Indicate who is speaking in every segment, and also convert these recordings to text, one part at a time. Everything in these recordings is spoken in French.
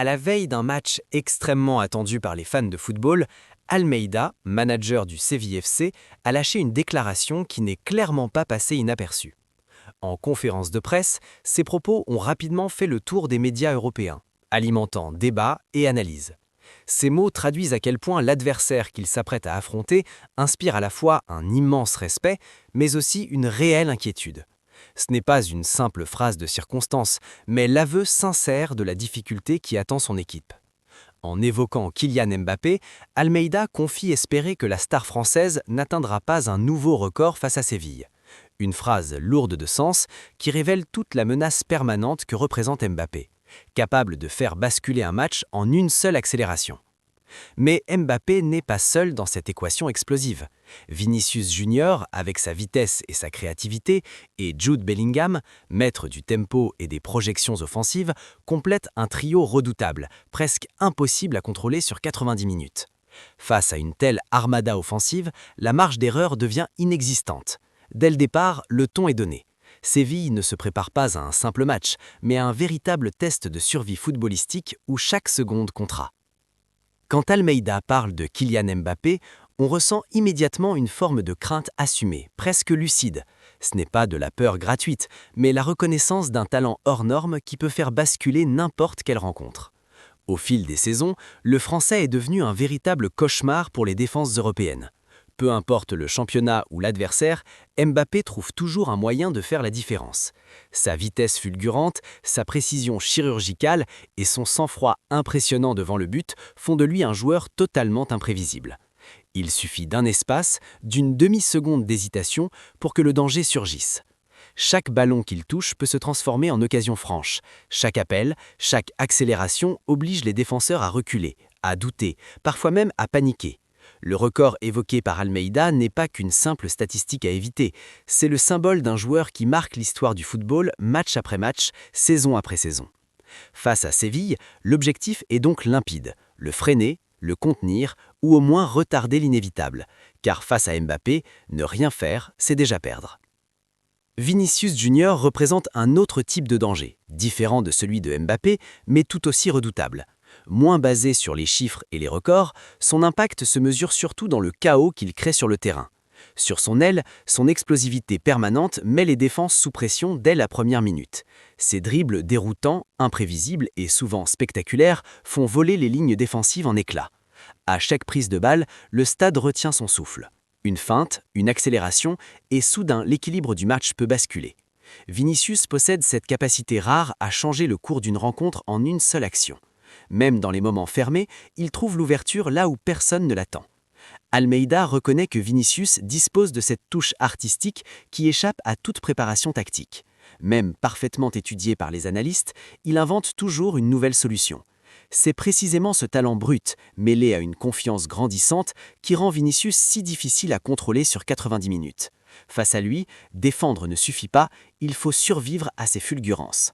Speaker 1: À la veille d'un match extrêmement attendu par les fans de football, Almeida, manager du Séville FC, a lâché une déclaration qui n'est clairement pas passée inaperçue. En conférence de presse, ses propos ont rapidement fait le tour des médias européens, alimentant débats et analyses. Ces mots traduisent à quel point l'adversaire qu'il s'apprête à affronter inspire à la fois un immense respect, mais aussi une réelle inquiétude. Ce n'est pas une simple phrase de circonstance, mais l'aveu sincère de la difficulté qui attend son équipe. En évoquant Kylian Mbappé, Almeida confie espérer que la star française n'atteindra pas un nouveau record face à Séville. Une phrase lourde de sens qui révèle toute la menace permanente que représente Mbappé, capable de faire basculer un match en une seule accélération. Mais Mbappé n'est pas seul dans cette équation explosive. Vinicius Junior, avec sa vitesse et sa créativité, et Jude Bellingham, maître du tempo et des projections offensives, complètent un trio redoutable, presque impossible à contrôler sur 90 minutes. Face à une telle armada offensive, la marge d'erreur devient inexistante. Dès le départ, le ton est donné. Séville ne se prépare pas à un simple match, mais à un véritable test de survie footballistique où chaque seconde comptera. Quand Almeida parle de Kylian Mbappé, on ressent immédiatement une forme de crainte assumée, presque lucide. Ce n'est pas de la peur gratuite, mais la reconnaissance d'un talent hors norme qui peut faire basculer n'importe quelle rencontre. Au fil des saisons, le Français est devenu un véritable cauchemar pour les défenses européennes. Peu importe le championnat ou l'adversaire, Mbappé trouve toujours un moyen de faire la différence. Sa vitesse fulgurante, sa précision chirurgicale et son sang-froid impressionnant devant le but font de lui un joueur totalement imprévisible. Il suffit d'un espace, d'une demi-seconde d'hésitation pour que le danger surgisse. Chaque ballon qu'il touche peut se transformer en occasion franche. Chaque appel, chaque accélération oblige les défenseurs à reculer, à douter, parfois même à paniquer. Le record évoqué par Almeida n'est pas qu'une simple statistique à éviter, c'est le symbole d'un joueur qui marque l'histoire du football match après match, saison après saison. Face à Séville, l'objectif est donc limpide, le freiner, le contenir ou au moins retarder l'inévitable, car face à Mbappé, ne rien faire, c'est déjà perdre. Vinicius Junior représente un autre type de danger, différent de celui de Mbappé, mais tout aussi redoutable. Moins basé sur les chiffres et les records, son impact se mesure surtout dans le chaos qu'il crée sur le terrain. Sur son aile, son explosivité permanente met les défenses sous pression dès la première minute. Ses dribbles déroutants, imprévisibles et souvent spectaculaires font voler les lignes défensives en éclats. À chaque prise de balle, le stade retient son souffle. Une feinte, une accélération, et soudain l'équilibre du match peut basculer. Vinicius possède cette capacité rare à changer le cours d'une rencontre en une seule action. Même dans les moments fermés, il trouve l'ouverture là où personne ne l'attend. Almeida reconnaît que Vinicius dispose de cette touche artistique qui échappe à toute préparation tactique. Même parfaitement étudié par les analystes, il invente toujours une nouvelle solution. C'est précisément ce talent brut, mêlé à une confiance grandissante, qui rend Vinicius si difficile à contrôler sur 90 minutes. Face à lui, défendre ne suffit pas, il faut survivre à ses fulgurances.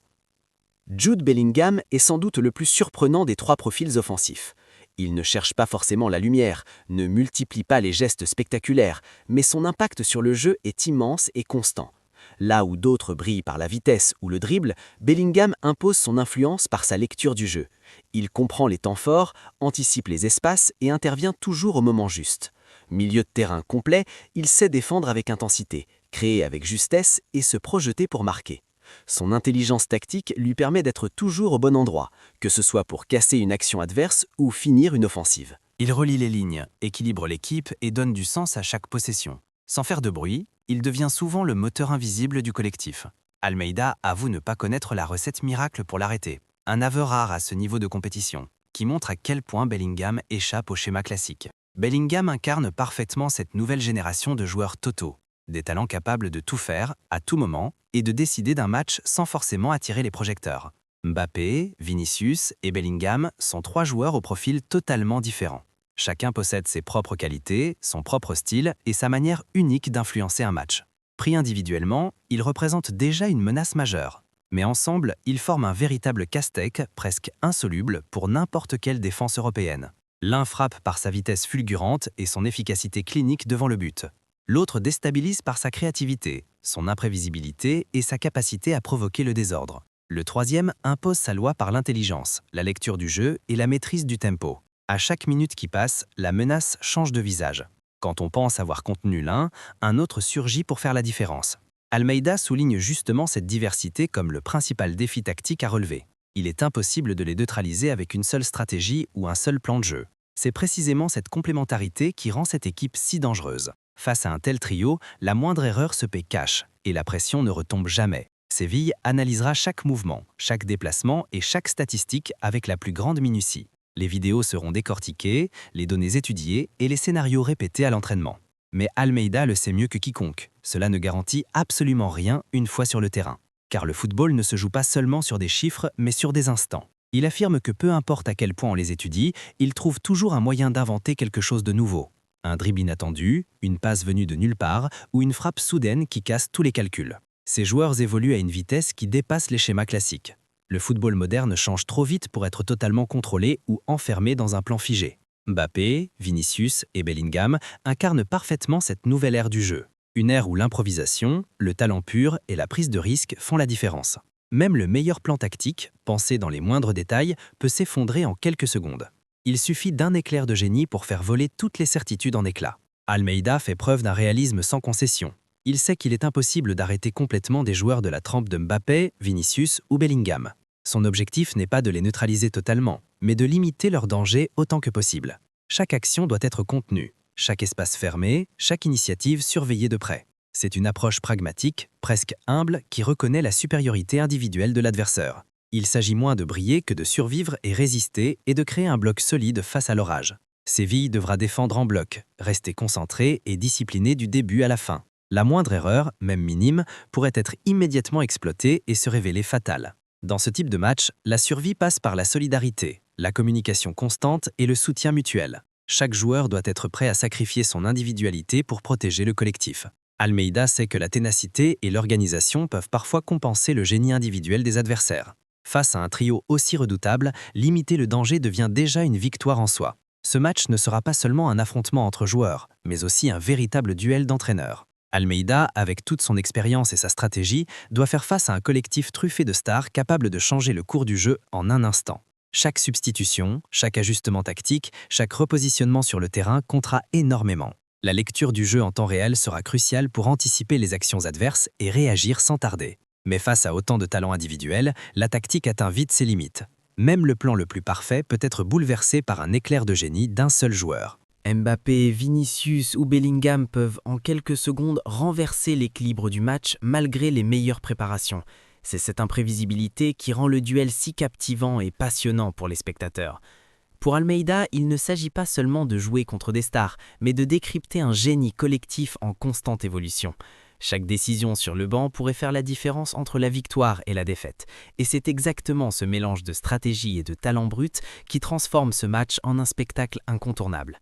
Speaker 1: Jude Bellingham est sans doute le plus surprenant des trois profils offensifs. Il ne cherche pas forcément la lumière, ne multiplie pas les gestes spectaculaires, mais son impact sur le jeu est immense et constant. Là où d'autres brillent par la vitesse ou le dribble, Bellingham impose son influence par sa lecture du jeu. Il comprend les temps forts, anticipe les espaces et intervient toujours au moment juste. Milieu de terrain complet, il sait défendre avec intensité, créer avec justesse et se projeter pour marquer. Son intelligence tactique lui permet d'être toujours au bon endroit, que ce soit pour casser une action adverse ou finir une offensive.
Speaker 2: Il relie les lignes, équilibre l'équipe et donne du sens à chaque possession. Sans faire de bruit, il devient souvent le moteur invisible du collectif. Almeida avoue ne pas connaître la recette miracle pour l'arrêter, un aveu rare à ce niveau de compétition, qui montre à quel point Bellingham échappe au schéma classique. Bellingham incarne parfaitement cette nouvelle génération de joueurs totaux, des talents capables de tout faire, à tout moment, et de décider d'un match sans forcément attirer les projecteurs. Mbappé, Vinicius et Bellingham sont trois joueurs au profil totalement différents. Chacun possède ses propres qualités, son propre style et sa manière unique d'influencer un match. Pris individuellement, ils représentent déjà une menace majeure. Mais ensemble, ils forment un véritable casse-tête, presque insoluble pour n'importe quelle défense européenne. L'un frappe par sa vitesse fulgurante et son efficacité clinique devant le but. L'autre déstabilise par sa créativité, son imprévisibilité et sa capacité à provoquer le désordre. Le troisième impose sa loi par l'intelligence, la lecture du jeu et la maîtrise du tempo. À chaque minute qui passe, la menace change de visage. Quand on pense avoir contenu l'un, un autre surgit pour faire la différence. Almeida souligne justement cette diversité comme le principal défi tactique à relever. Il est impossible de les neutraliser avec une seule stratégie ou un seul plan de jeu. C'est précisément cette complémentarité qui rend cette équipe si dangereuse. Face à un tel trio, la moindre erreur se paie cash et la pression ne retombe jamais. Séville analysera chaque mouvement, chaque déplacement et chaque statistique avec la plus grande minutie. Les vidéos seront décortiquées, les données étudiées et les scénarios répétés à l'entraînement. Mais Almeida le sait mieux que quiconque. Cela ne garantit absolument rien une fois sur le terrain. Car le football ne se joue pas seulement sur des chiffres, mais sur des instants. Il affirme que peu importe à quel point on les étudie, il trouve toujours un moyen d'inventer quelque chose de nouveau. Un dribble inattendu, une passe venue de nulle part ou une frappe soudaine qui casse tous les calculs. Ces joueurs évoluent à une vitesse qui dépasse les schémas classiques. Le football moderne change trop vite pour être totalement contrôlé ou enfermé dans un plan figé. Mbappé, Vinicius et Bellingham incarnent parfaitement cette nouvelle ère du jeu. Une ère où l'improvisation, le talent pur et la prise de risque font la différence. Même le meilleur plan tactique, pensé dans les moindres détails, peut s'effondrer en quelques secondes. Il suffit d'un éclair de génie pour faire voler toutes les certitudes en éclats. Almeida fait preuve d'un réalisme sans concession. Il sait qu'il est impossible d'arrêter complètement des joueurs de la trempe de Mbappé, Vinicius ou Bellingham. Son objectif n'est pas de les neutraliser totalement, mais de limiter leur danger autant que possible. Chaque action doit être contenue, chaque espace fermé, chaque initiative surveillée de près. C'est une approche pragmatique, presque humble, qui reconnaît la supériorité individuelle de l'adversaire. Il s'agit moins de briller que de survivre et résister et de créer un bloc solide face à l'orage. Séville devra défendre en bloc, rester concentré et discipliné du début à la fin. La moindre erreur, même minime, pourrait être immédiatement exploitée et se révéler fatale. Dans ce type de match, la survie passe par la solidarité, la communication constante et le soutien mutuel. Chaque joueur doit être prêt à sacrifier son individualité pour protéger le collectif. Almeida sait que la ténacité et l'organisation peuvent parfois compenser le génie individuel des adversaires. Face à un trio aussi redoutable, limiter le danger devient déjà une victoire en soi. Ce match ne sera pas seulement un affrontement entre joueurs, mais aussi un véritable duel d'entraîneurs. Almeida, avec toute son expérience et sa stratégie, doit faire face à un collectif truffé de stars capable de changer le cours du jeu en un instant. Chaque substitution, chaque ajustement tactique, chaque repositionnement sur le terrain comptera énormément. La lecture du jeu en temps réel sera cruciale pour anticiper les actions adverses et réagir sans tarder. Mais face à autant de talents individuels, la tactique atteint vite ses limites. Même le plan le plus parfait peut être bouleversé par un éclair de génie d'un seul joueur.
Speaker 1: Mbappé, Vinicius ou Bellingham peuvent en quelques secondes renverser l'équilibre du match malgré les meilleures préparations. C'est cette imprévisibilité qui rend le duel si captivant et passionnant pour les spectateurs. Pour Almeida, il ne s'agit pas seulement de jouer contre des stars, mais de décrypter un génie collectif en constante évolution. Chaque décision sur le banc pourrait faire la différence entre la victoire et la défaite. Et c'est exactement ce mélange de stratégie et de talent brut qui transforme ce match en un spectacle incontournable.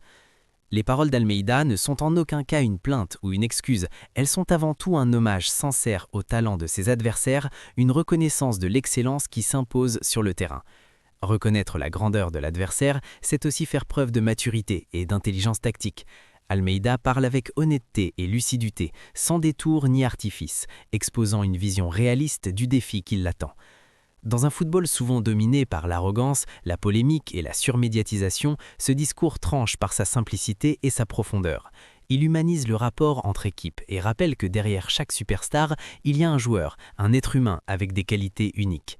Speaker 1: Les paroles d'Almeida ne sont en aucun cas une plainte ou une excuse, elles sont avant tout un hommage sincère au talent de ses adversaires, une reconnaissance de l'excellence qui s'impose sur le terrain. Reconnaître la grandeur de l'adversaire, c'est aussi faire preuve de maturité et d'intelligence tactique. Almeida parle avec honnêteté et lucidité, sans détour ni artifice, exposant une vision réaliste du défi qui l'attend. Dans un football souvent dominé par l'arrogance, la polémique et la surmédiatisation, ce discours tranche par sa simplicité et sa profondeur. Il humanise le rapport entre équipes et rappelle que derrière chaque superstar, il y a un joueur, un être humain avec des qualités uniques.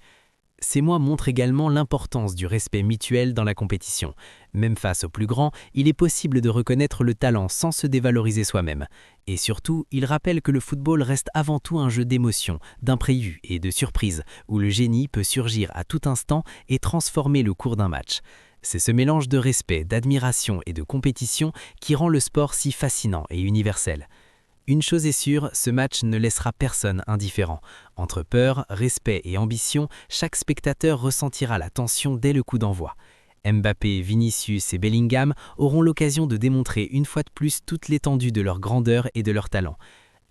Speaker 1: Ces mots montrent également l'importance du respect mutuel dans la compétition. Même face aux plus grands, il est possible de reconnaître le talent sans se dévaloriser soi-même. Et surtout, il rappelle que le football reste avant tout un jeu d'émotions, d'imprévus et de surprises, où le génie peut surgir à tout instant et transformer le cours d'un match. C'est ce mélange de respect, d'admiration et de compétition qui rend le sport si fascinant et universel. Une chose est sûre, ce match ne laissera personne indifférent. Entre peur, respect et ambition, chaque spectateur ressentira la tension dès le coup d'envoi. Mbappé, Vinicius et Bellingham auront l'occasion de démontrer une fois de plus toute l'étendue de leur grandeur et de leur talent.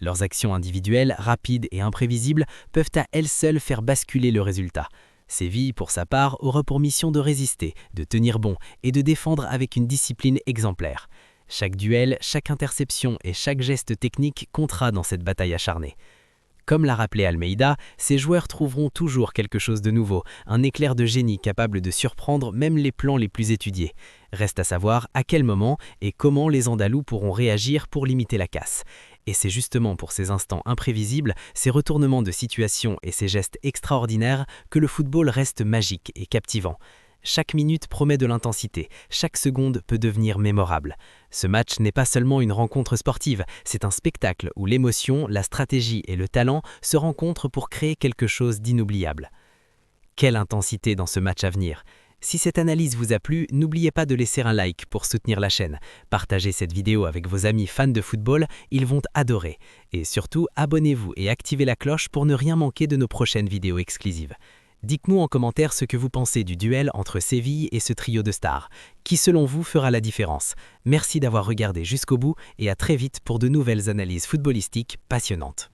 Speaker 1: Leurs actions individuelles, rapides et imprévisibles, peuvent à elles seules faire basculer le résultat. Séville, pour sa part, aura pour mission de résister, de tenir bon et de défendre avec une discipline exemplaire. Chaque duel, chaque interception et chaque geste technique comptera dans cette bataille acharnée. Comme l'a rappelé Almeida, ces joueurs trouveront toujours quelque chose de nouveau, un éclair de génie capable de surprendre même les plans les plus étudiés. Reste à savoir à quel moment et comment les Andalous pourront réagir pour limiter la casse. Et c'est justement pour ces instants imprévisibles, ces retournements de situation et ces gestes extraordinaires que le football reste magique et captivant. Chaque minute promet de l'intensité, chaque seconde peut devenir mémorable. Ce match n'est pas seulement une rencontre sportive, c'est un spectacle où l'émotion, la stratégie et le talent se rencontrent pour créer quelque chose d'inoubliable. Quelle intensité dans ce match à venir! Si cette analyse vous a plu, n'oubliez pas de laisser un like pour soutenir la chaîne. Partagez cette vidéo avec vos amis fans de football, ils vont adorer. Et surtout, abonnez-vous et activez la cloche pour ne rien manquer de nos prochaines vidéos exclusives. Dites-nous en commentaire ce que vous pensez du duel entre Séville et ce trio de stars. Qui selon vous fera la différence? Merci d'avoir regardé jusqu'au bout et à très vite pour de nouvelles analyses footballistiques passionnantes.